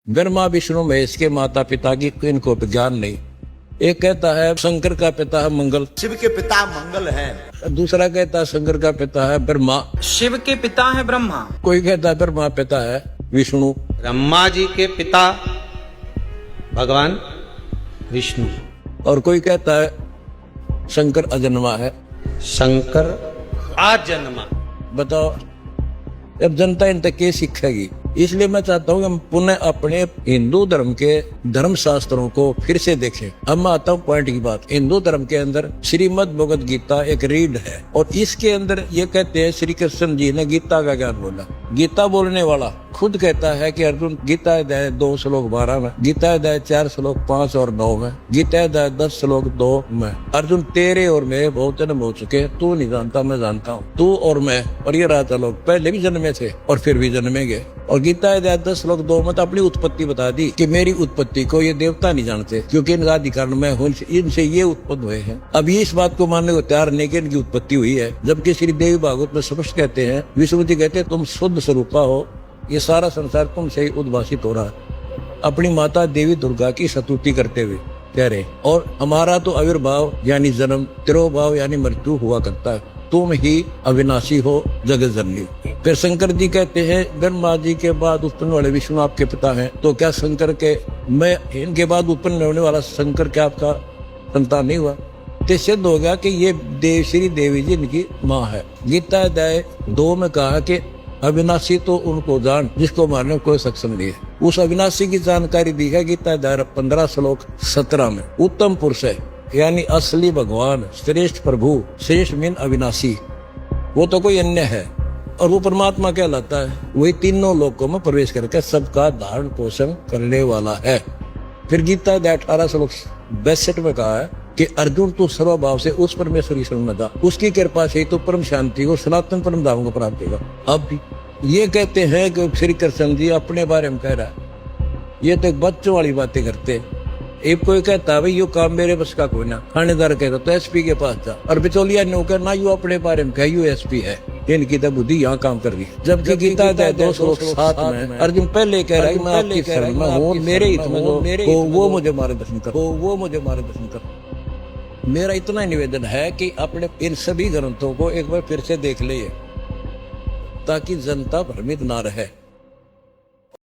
ब्रह्मा विष्णु महेश के माता पिता की इनको ज्ञान नहीं। एक कहता है शंकर का पिता है मंगल, शिव के पिता मंगल है। दूसरा कहता है शंकर का पिता है ब्रह्मा, शिव के पिता है ब्रह्मा। कोई कहता है ब्रह्मा पिता है विष्णु, ब्रह्मा जी के पिता भगवान विष्णु, और कोई कहता है शंकर अजन्मा है। शंकर आजन्मा। बताओ अब जनता इन तक के सीखेगी। इसलिए मैं चाहता हूँ कि हम पुनः अपने हिंदू धर्म के धर्म शास्त्रों को फिर से देखें। अब मैं आता हूँ पॉइंट की बात। हिंदू धर्म के अंदर श्रीमद् भगवद गीता एक रीड है और इसके अंदर ये कहते हैं श्री कृष्ण जी ने गीता का ज्ञान बोला। गीता बोलने वाला खुद कहता है कि अर्जुन गीता अध्याय 2 श्लोक 12 में, गीता अध्याय 4 श्लोक 5 और 9 में, गीता अध्याय 10 श्लोक 2 में, अर्जुन तेरे और मैं बहुत जन्म हो चुके, तू नहीं जानता मैं जानता हूँ, तू और मैं और ये राजा लोग पहले भी जन्मे थे और फिर भी जन्मेंगे। और गीता अध्याय 10 श्लोक 2 में तो अपनी उत्पत्ति बता दी कि मेरी उत्पत्ति को ये देवता नहीं जानते क्योंकि इनका अधिकार मैं हूँ, इनसे ये उत्पन्न हुए हैं। अब ये इस बात को मानने को तैयार नहीं कि इनकी उत्पत्ति हुई है, जबकि श्री देवी भागवत में स्पष्ट कहते हैं, विष्णु जी कहते हैं तुम शुद्ध स्वरूपा हो, ये सारा संसार तुमसे ही उद्भाषित हो रहा है। अपनी माता देवी दुर्गा की स्तुति करते हुए कह रहे, और हमारा तो आविर्भाव यानी जन्म, तिरोभाव यानी मृत्यु हुआ करता है, तुम ही अविनाशी हो जगत जननी। फिर शंकर जी कहते हैं ब्रह्मा जी के बाद उत्पन्न वाले विष्णु आपके पिता हैं, तो क्या शंकर के मैं इनके बाद उत्पन्न होने वाला शंकर क्या आपका संतान नहीं हुआ? तो सिद्ध हो गया कि ये देव श्री देवी जी इनकी माँ है। गीता अध्याय 2 में कहा कि अविनाशी तो उनको जान जिसको मारने में कोई सक्षम नहीं है। उस अविनाशी की जानकारी दी है गीता अध्याय 15 श्लोक 17 में। उत्तम पुरुष है यानी असली भगवान, श्रेष्ठ प्रभु, श्रेष्ठ मीन अविनाशी, वो तो कोई अन्य है और वो परमात्मा कहलाता है। वही तीनों लोकों में प्रवेश करके सबका धारण पोषण करने वाला है। फिर गीता अध्याय 18 श्लोक 62 में कहा है कि अर्जुन तू सर्वभाव से उस परमेश्वर ईश्वर में था, उसकी कृपा से तो परम शांति को सनातन परम धाम को प्राप्त होगा। अब ये कहते हैं कि श्री कृष्ण जी अपने बारे में कह रहा है, ये तो एक बच्चों वाली बातें करते। एक कोई कहता है भाई यो काम मेरे बस का कोई ना, थानेदार कहता तो एसपी के पास जा, और बिचौलिया ने कहना ना यू अपने बारे में कह यू एसपी है, इनकी तो बुद्धि यहाँ काम कर रही है। जबकि गीता अध्याय 2 श्लोक 7 में अर्जुन पहले कह रहा है मैं आपकी शरण में हूँ, मेरे हित में हो, वो मुझे मार्गदर्शन करो, वो मुझे मार्गदर्शन करो। मेरा इतना निवेदन है कि अपने इन सभी ग्रंथों को एक बार फिर से देख ले ताकि जनता भ्रमित ना रहे।